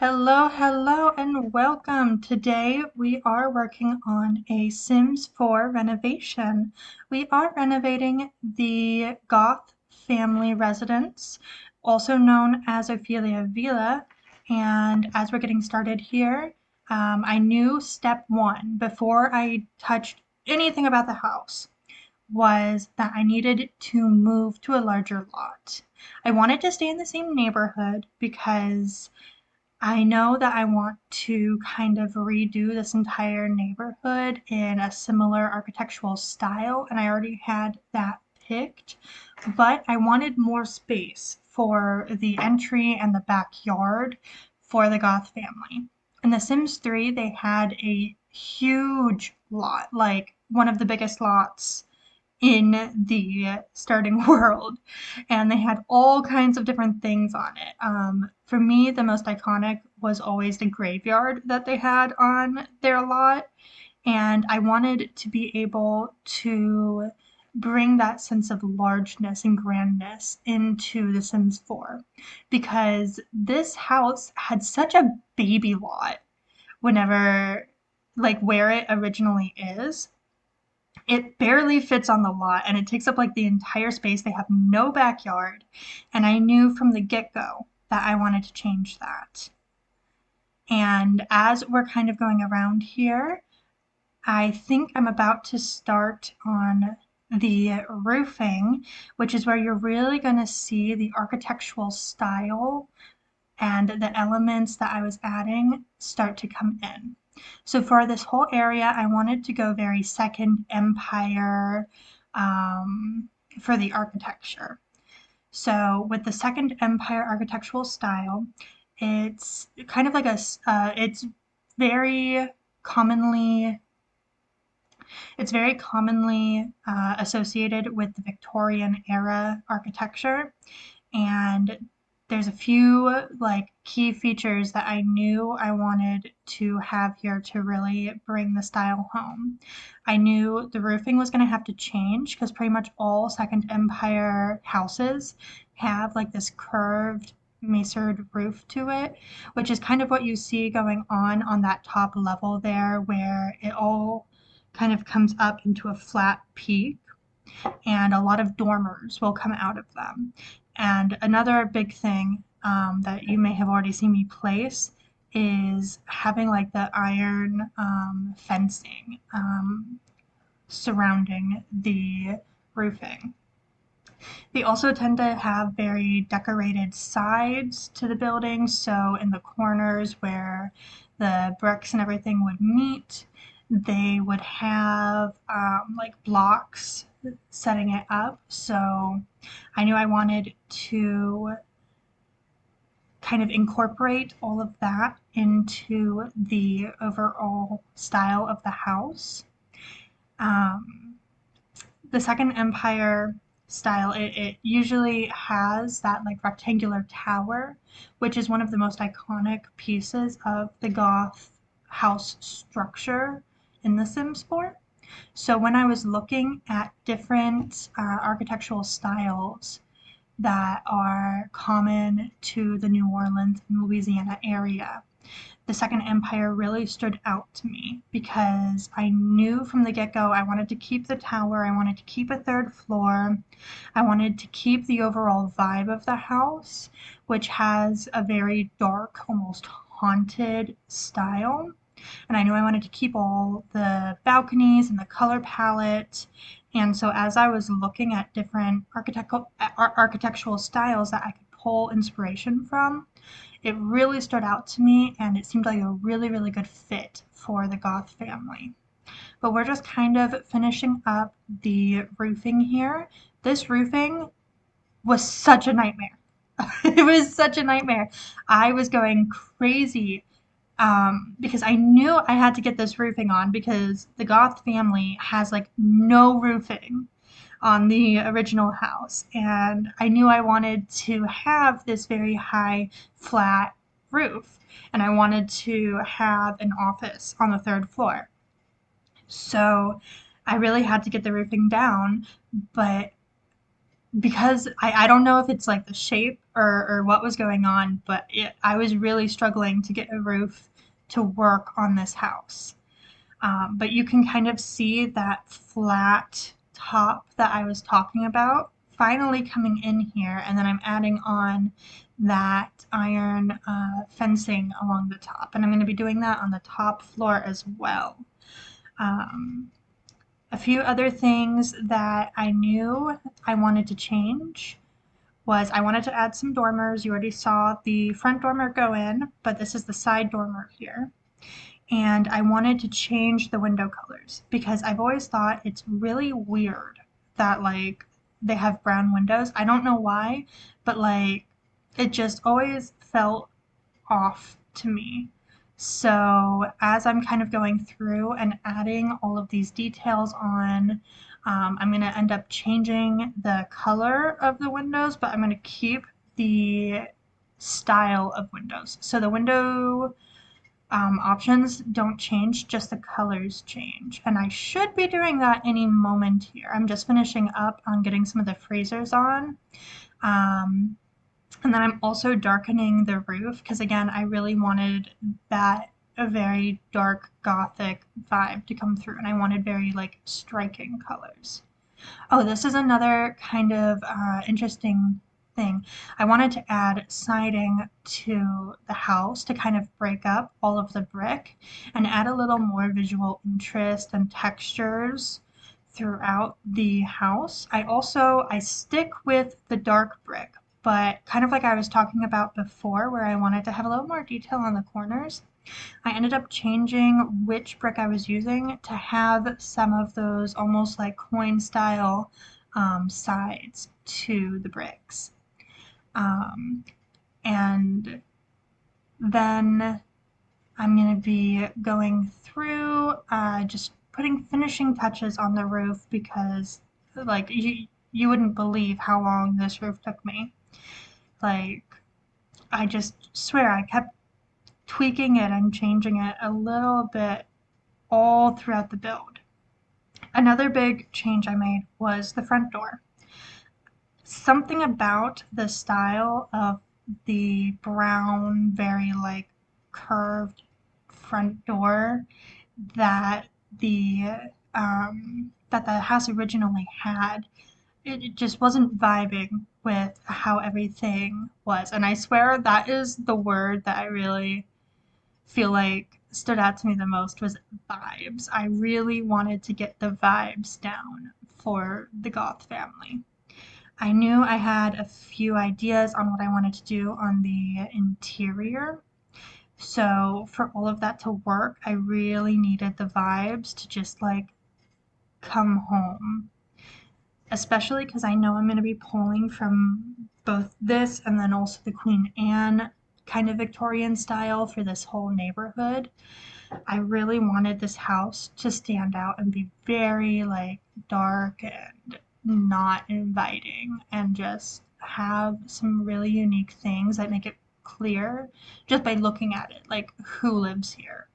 Hello, and welcome. Today we are working on a Sims 4 renovation. We are renovating the Goth family residence, also known as Ophelia Villa. And as we're getting started here, I knew step one before I touched anything about the house was that I needed to move to a larger lot. I wanted to stay in the same neighborhood because I know that I want to kind of redo this entire neighborhood in a similar architectural style, and I already had that picked, but I wanted more space for the entry and the backyard for the Goth family. In The Sims 3, they had a huge lot, like one of the biggest lots in the starting world, and they had all kinds of different things on it. For me, the most iconic was always the graveyard that they had on their lot, and I wanted to be able to bring that sense of largeness and grandness into The Sims 4 because this house had such a baby lot whenever, like, where it originally is. It barely fits on the lot and it takes up like the entire space. They have no backyard. And I knew from the get go that I wanted to change that. And as we're kind of going around here, I think I'm about to start on the roofing, which is where you're really going to see the architectural style and the elements that I was adding start to come in. So for this whole area, I wanted to go very Second Empire for the architecture. So with the Second Empire architectural style, it's kind of like it's very commonly associated with the Victorian era architecture, and there's a few like key features that I knew I wanted to have here to really bring the style home. I knew the roofing was going to have to change because pretty much all Second Empire houses have like this curved macered roof to it, which is kind of what you see going on that top level there, where it all kind of comes up into a flat peak and a lot of dormers will come out of them. And another big thing that you may have already seen me place is having like the iron fencing surrounding the roofing. They also tend to have very decorated sides to the building, so in the corners where the bricks and everything would meet, they would have like blocks setting it up. So I knew I wanted to kind of incorporate all of that into the overall style of the house. Um, the Second Empire style, it usually has that like rectangular tower, which is one of the most iconic pieces of the Goth house structure in The Sims 4. So when I was looking at different architectural styles that are common to the New Orleans and Louisiana area, the Second Empire really stood out to me because I knew from the get-go I wanted to keep the tower, I wanted to keep a third floor, I wanted to keep the overall vibe of the house, which has a very dark, almost haunted style. And I knew I wanted to keep all the balconies and the color palette. And so as I was looking at different architectural styles that I could pull inspiration from, it really stood out to me and it seemed like a really, really good fit for the Goth family. But we're just kind of finishing up the roofing here. This roofing was such a nightmare. It was such a nightmare. I was going crazy because I knew I had to get this roofing on because the Goth family has like no roofing on the original house. And I knew I wanted to have this very high, flat roof. And I wanted to have an office on the third floor. So I really had to get the roofing down. But because I don't know if it's like the shape or what was going on, but I was really struggling to get a roof to work on this house. But you can kind of see that flat top that I was talking about finally coming in here, and then I'm adding on that iron fencing along the top, and I'm going to be doing that on the top floor as well. Um, a few other things that I knew I wanted to change was I wanted to add some dormers. You already saw the front dormer go in, but this is the side dormer here. And I wanted to change the window colors because I've always thought it's really weird that like they have brown windows. I don't know why, but like it just always felt off to me. So as I'm kind of going through and adding all of these details on, I'm going to end up changing the color of the windows, but I'm going to keep the style of windows. So the window options don't change, just the colors change. And I should be doing that any moment here. I'm just finishing up on getting some of the phasers on. Um, and then I'm also darkening the roof because again, I really wanted that a very dark gothic vibe to come through and I wanted very like striking colors. Oh, this is another kind of interesting thing. I wanted to add siding to the house to kind of break up all of the brick and add a little more visual interest and textures throughout the house. I stick with the dark brick, but kind of like I was talking about before, where I wanted to have a little more detail on the corners, I ended up changing which brick I was using to have some of those almost like coin style sides to the bricks. Um, and then I'm going to be going through just putting finishing touches on the roof because like you wouldn't believe how long this roof took me. Like I just swear I kept tweaking it and changing it a little bit all throughout the build. Another big change I made was the front door. Something about the style of the brown, very like curved front door that the house originally had, it just wasn't vibing with how everything was. And I swear that is the word that I really feel like stood out to me the most was vibes. I really wanted to get the vibes down for the Goth family. I knew I had a few ideas on what I wanted to do on the interior. So for all of that to work, I really needed the vibes to just like come home. Especially because I know I'm going to be pulling from both this and then also the Queen Anne kind of Victorian style for this whole neighborhood. I really wanted this house to stand out and be very like dark and not inviting and just have some really unique things that make it clear just by looking at it, like who lives here.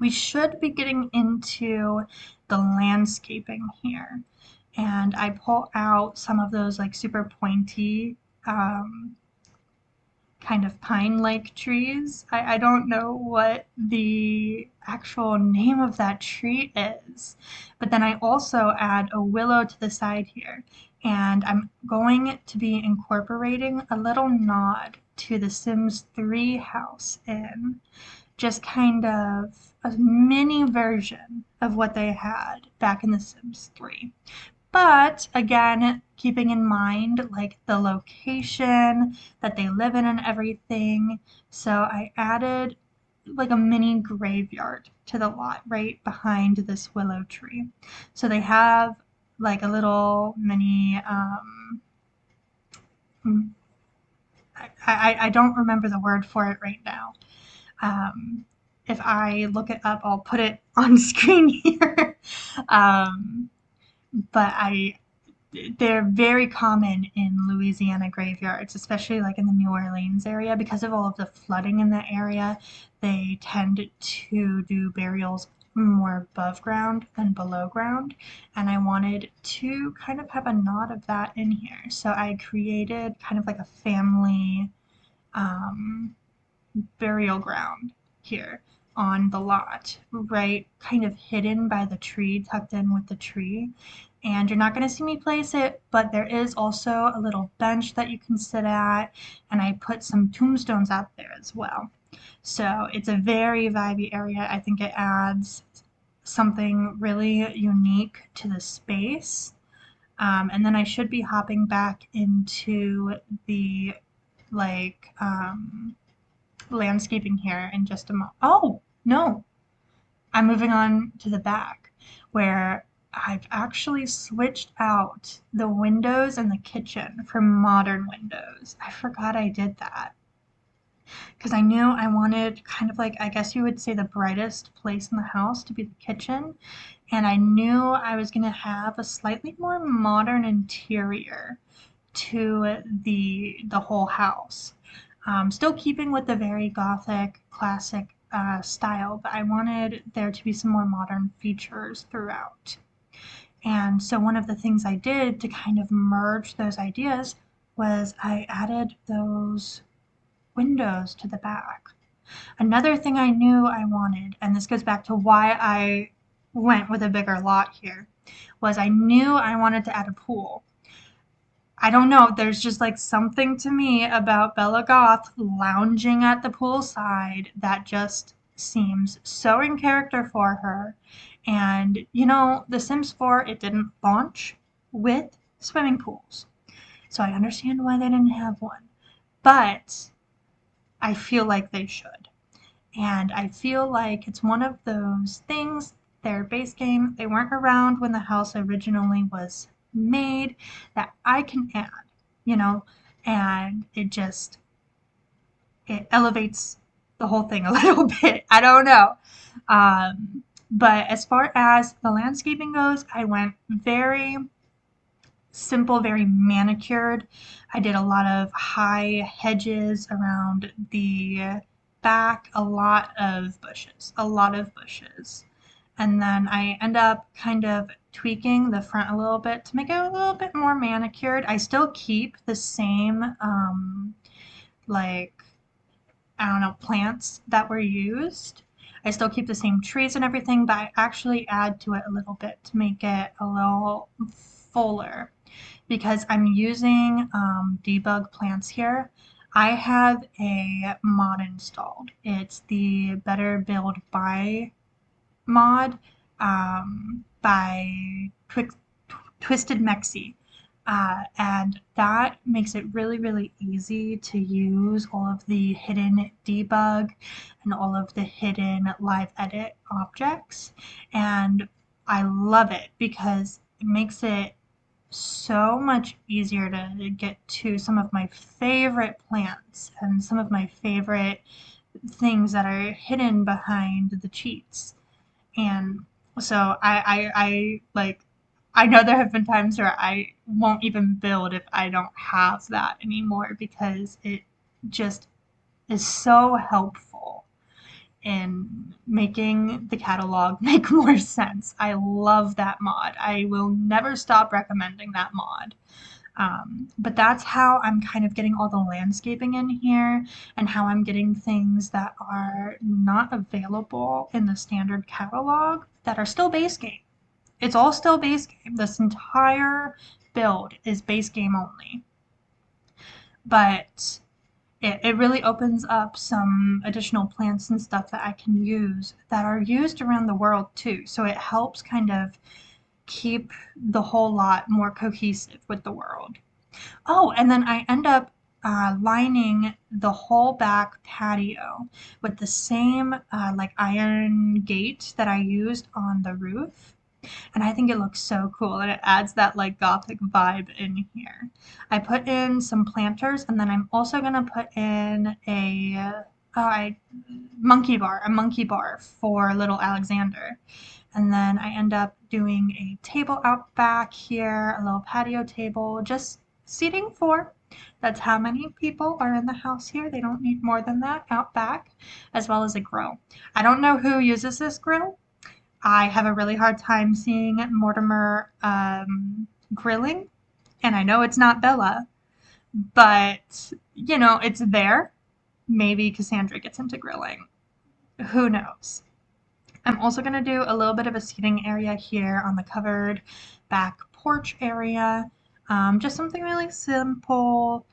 We should be getting into the landscaping here. And I pull out some of those like super pointy um, kind of pine-like trees. I don't know what the actual name of that tree is, but then I also add a willow to the side here, and I'm going to be incorporating a little nod to the Sims 3 house in just kind of a mini version of what they had back in The Sims 3. But again, keeping in mind like the location that they live in and everything. So I added like a mini graveyard to the lot right behind this willow tree. So they have like a little mini I don't remember the word for it right now. Um, if I look it up, I'll put it on screen here. um, but they're very common in Louisiana graveyards, especially like in the New Orleans area because of all of the flooding in that area. They tend to do burials more above ground than below ground, and I wanted to kind of have a nod of that in here. So I created kind of like a family um, burial ground here on the lot, right kind of hidden by the tree, tucked in with the tree. And you're not going to see me place it, but there is also a little bench that you can sit at, and I put some tombstones out there as well. So it's a very vibey area. I think it adds something really unique to the space. And then I should be hopping back into the like landscaping here in just a moment. Oh, no, I'm moving on to the back where I've actually switched out the windows in the kitchen for modern windows. I forgot I did that because I knew I wanted kind of like, I guess you would say, the brightest place in the house to be the kitchen. And I knew I was going to have a slightly more modern interior to the whole house. Still keeping with the very gothic classic style, but I wanted there to be some more modern features throughout. And so one of the things I did to kind of merge those ideas was I added those windows to the back. Another thing I knew I wanted, and this goes back to why I went with a bigger lot here, was I knew I wanted to add a pool. I don't know, there's just like something to me about Bella Goth lounging at the poolside that just seems so in character for her. And you know, The Sims 4, it didn't launch with swimming pools. So I understand why they didn't have one. But I feel like they should. And I feel like it's one of those things, their base game, they weren't around when the house originally was made, that I can add, you know, and it elevates the whole thing a little bit. I don't know. But as far as the landscaping goes, I went very simple, very manicured. I did a lot of high hedges around the back, a lot of bushes, a lot of bushes. And then I end up kind of tweaking the front a little bit to make it a little bit more manicured. I still keep the same, like, I don't know, plants that were used. I still keep the same trees and everything, but I actually add to it a little bit to make it a little fuller because I'm using debug plants here. I have a mod installed. It's the Better Build By mod by Twisted Mexi. And that makes it really, really easy to use all of the hidden debug and all of the hidden live edit objects. And I love it because it makes it so much easier to get to some of my favorite plants and some of my favorite things that are hidden behind the cheats. And so I like I know there have been times where I won't even build if I don't have that anymore because it just is so helpful in making the catalog make more sense. I love that mod. I will never stop recommending that mod. But that's how I'm kind of getting all the landscaping in here and how I'm getting things that are not available in the standard catalog that are still base game. It's all still base game. This entire build is base game only. But it really opens up some additional plants and stuff that I can use that are used around the world too. So it helps kind of keep the whole lot more cohesive with the world. Oh, and then I end up lining the whole back patio with the same like iron gate that I used on the roof. And I think it looks so cool and it adds that like gothic vibe in here. I put in some planters and then I'm also gonna put in I a monkey bar for little Alexander. And then I end up doing a table out back here, a little patio table, just seating four. That's how many people are in the house here. They don't need more than that out back, as well as a grill. I don't know who uses this grill, I have a really hard time seeing Mortimer grilling, and I know it's not Bella, but it's there. Maybe Cassandra gets into grilling. Who knows? I'm also going to do a little bit of a seating area here on the covered back porch area. Just something really simple,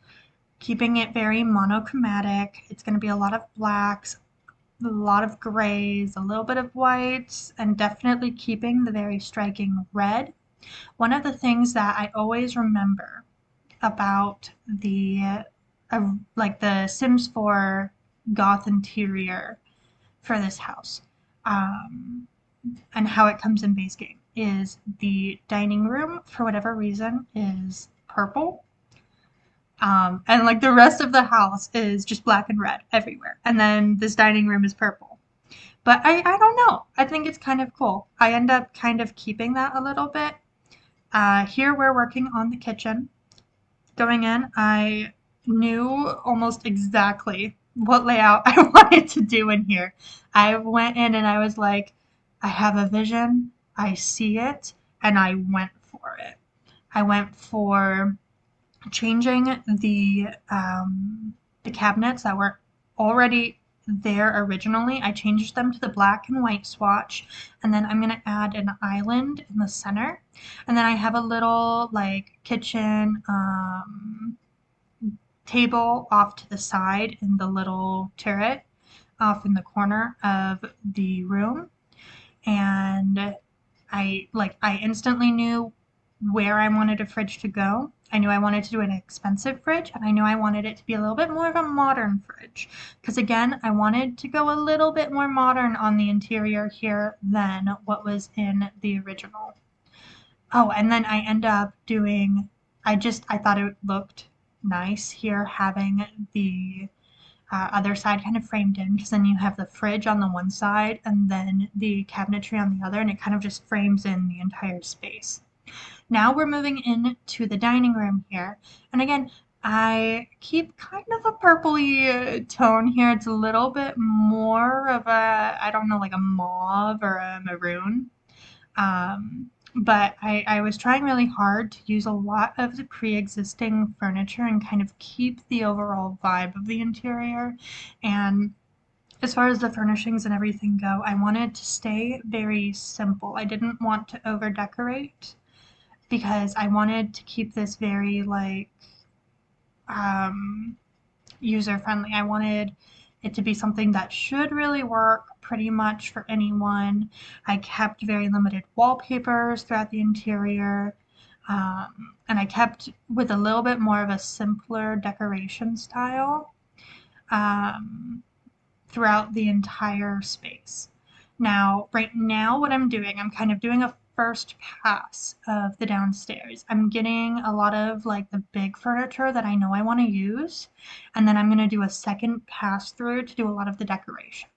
keeping it very monochromatic. It's going to be a lot of blacks, a lot of grays, a little bit of whites, and definitely keeping the very striking red. One of the things that I always remember about the Sims 4 Goth interior for this house, um, and how it comes in base game is the dining room, for whatever reason, is purple. And like the rest of the house is just black and red everywhere. And then this dining room is purple. But I don't know. I think it's kind of cool. I end up kind of keeping that a little bit. Here we're working on the kitchen. Going in, I knew almost exactly what layout I wanted to do in here. I went in and I was like, I have a vision, I see it, and I went for it. I went for changing the cabinets that were already there originally. I changed them to the black and white swatch, and then I'm gonna add an island in the center, and then I have a little like kitchen table off to the side in the little turret off in the corner of the room, and I instantly knew where I wanted a fridge to go. I knew I wanted to do an expensive fridge, and I knew I wanted it to be a little bit more of a modern fridge. Because again, I wanted to go a little bit more modern on the interior here than what was in the original. Oh, and then I end up doing, I thought it looked nice here having the other side kind of framed in, because then you have the fridge on the one side and then the cabinetry on the other, and it kind of just frames in the entire space. Now we're moving into the dining room here. And again, I keep kind of a purpley tone here. It's a little bit more of a, I don't know, like a mauve or a maroon. But I was trying really hard to use a lot of the pre-existing furniture and kind of keep the overall vibe of the interior. And as far as the furnishings and everything go, I wanted to stay very simple. I didn't want to over decorate because I wanted to keep this very like um, user friendly. I wanted it to be something that should really work pretty much for anyone. I kept very limited wallpapers throughout the interior. And I kept with a little bit more of a simpler decoration style. Um, Throughout the entire space. Now, right now, what I'm doing, I'm kind of doing a first pass of the downstairs. I'm getting a lot of like the big furniture that I know I want to use, and then I'm going to do a second pass through to do a lot of the decoration.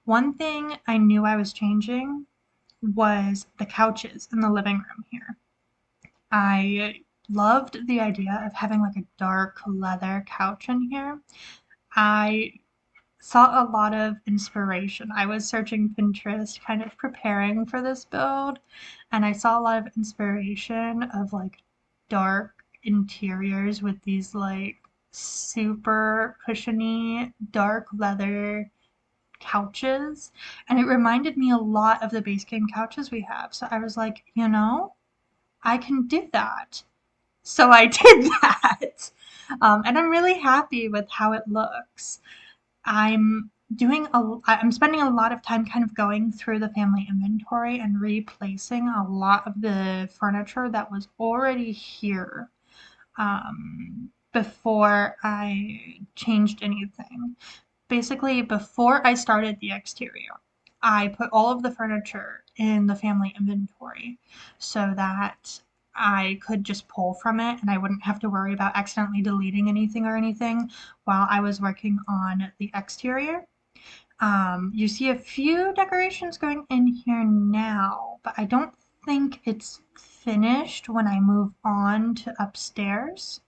One thing I knew I was changing was the couches in the living room here. I loved the idea of having like a dark leather couch in here. I saw a lot of inspiration. I was searching Pinterest, kind of preparing for this build, and I saw a lot of inspiration of like dark interiors with these like super cushiony dark leather couches. And it reminded me a lot of the base game couches we have. So I was like, I can do that. So I did that. And I'm really happy with how it looks. I'm spending a lot of time kind of going through the family inventory and replacing a lot of the furniture that was already here before I changed anything. Basically, before I started the exterior, I put all of the furniture in the family inventory so that I could just pull from it and I wouldn't have to worry about accidentally deleting anything while I was working on the exterior. You see a few decorations going in here now, but I don't think it's finished when I move on to upstairs.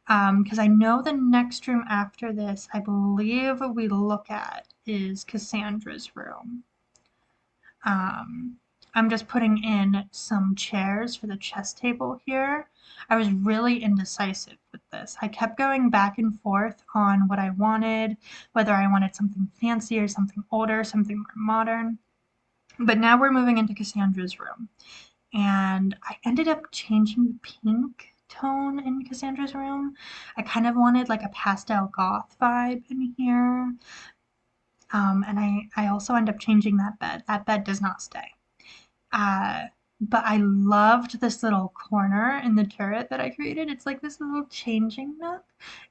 Because I know the next room after this, I believe we look at is Cassandra's room. Um, I'm just putting in some chairs for the chess table here. I was really indecisive with this. I kept going back and forth on what I wanted, whether I wanted something fancy or something older, something more modern. But now we're moving into Cassandra's room. And I ended up changing the pink tone in Cassandra's room. I kind of wanted like a pastel goth vibe in here. And I also end up changing that bed. That bed does not stay. Uh, but I loved this little corner in the turret that I created. It's like this little changing nook.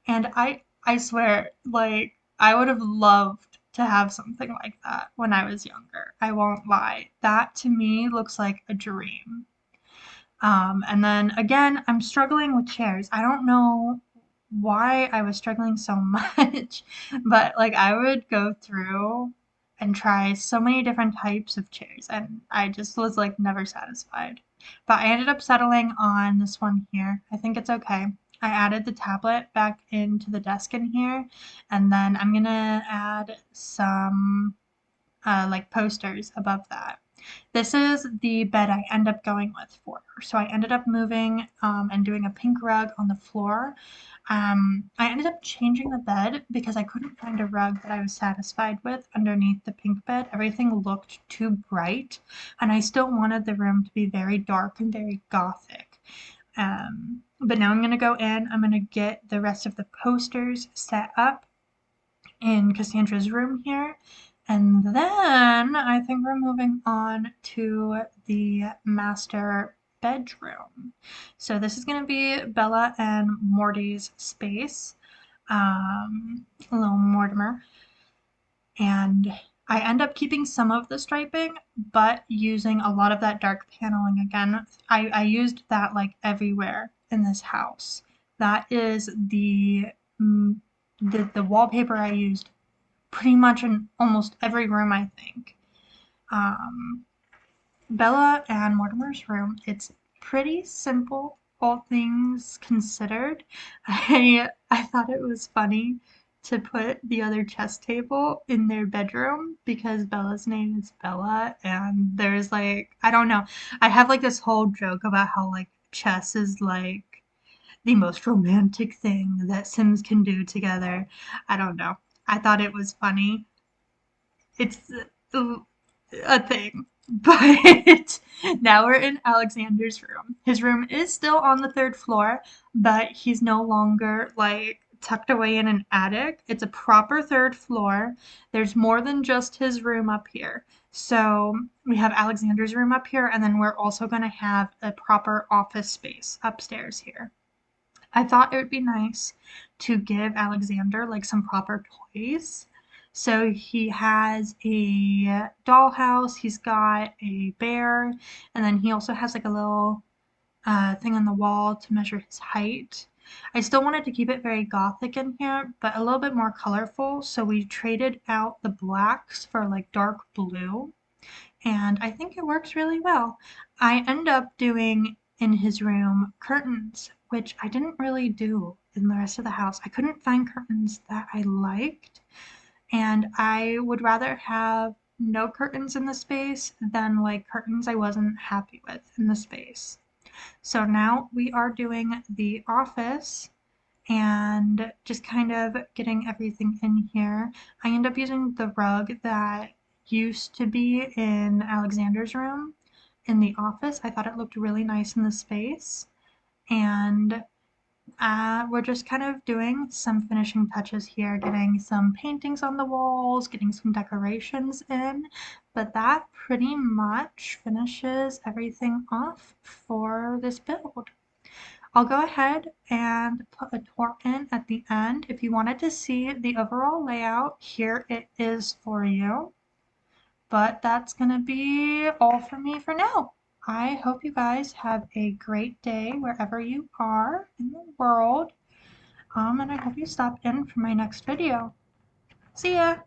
And I swear, like, I would have loved to have something like that when I was younger. I won't lie. That to me looks like a dream. And then again, I'm struggling with chairs. I don't know why I was struggling so much, but like I would go through and try so many different types of chairs, and I just was like never satisfied. But I ended up settling on this one here. I think it's okay. I added the tablet back into the desk in here, and then I'm gonna add some like posters above that. This is the bed I end up going with for her. So I ended up moving and doing a pink rug on the floor. I ended up changing the bed because I couldn't find a rug that I was satisfied with underneath the pink bed. Everything looked too bright, and I still wanted the room to be very dark and very gothic. But now I'm going to go in, I'm going to get the rest of the posters set up in Cassandra's room here. And then I think we're moving on to the master bedroom. So this is going to be Bella and Morty's space. Little Mortimer. And I end up keeping some of the striping, but using a lot of that dark paneling again. I used that like everywhere in this house. That is mm, the wallpaper I used pretty much in almost every room, I think. Um, Bella and Mortimer's room, it's pretty simple, all things considered. I thought it was funny to put the other chess table in their bedroom because Bella's name is Bella, and there's like, I don't know. I have like this whole joke about how like chess is like the most romantic thing that Sims can do together. I don't know. I thought it was funny. It's a thing. But now we're in Alexander's room. His room is still on the third floor, but he's no longer like tucked away in an attic. It's a proper third floor. There's more than just his room up here. So we have Alexander's room up here, and then we're also going to have a proper office space upstairs here. I thought it would be nice to give Alexander like some proper toys. So he has a dollhouse, he's got a bear, and then he also has like a little thing on the wall to measure his height. I still wanted to keep it very gothic in here, but a little bit more colorful. So we traded out the blacks for like dark blue, and I think it works really well. I end up doing in his room curtains, which I didn't really do in the rest of the house. I couldn't find curtains that I liked, and I would rather have no curtains in the space than like curtains I wasn't happy with in the space. So now we are doing the office and just kind of getting everything in here. I end up using the rug that used to be in Alexander's room in the office. I thought it looked really nice in the space. And we're just kind of doing some finishing touches here, getting some paintings on the walls, getting some decorations in. But that pretty much finishes everything off for this build. I'll go ahead and put a tour in at the end. If you wanted to see the overall layout, here it is for you. But that's going to be all for me for now. I hope you guys have a great day wherever you are in the world. And I hope you stop in for my next video. See ya!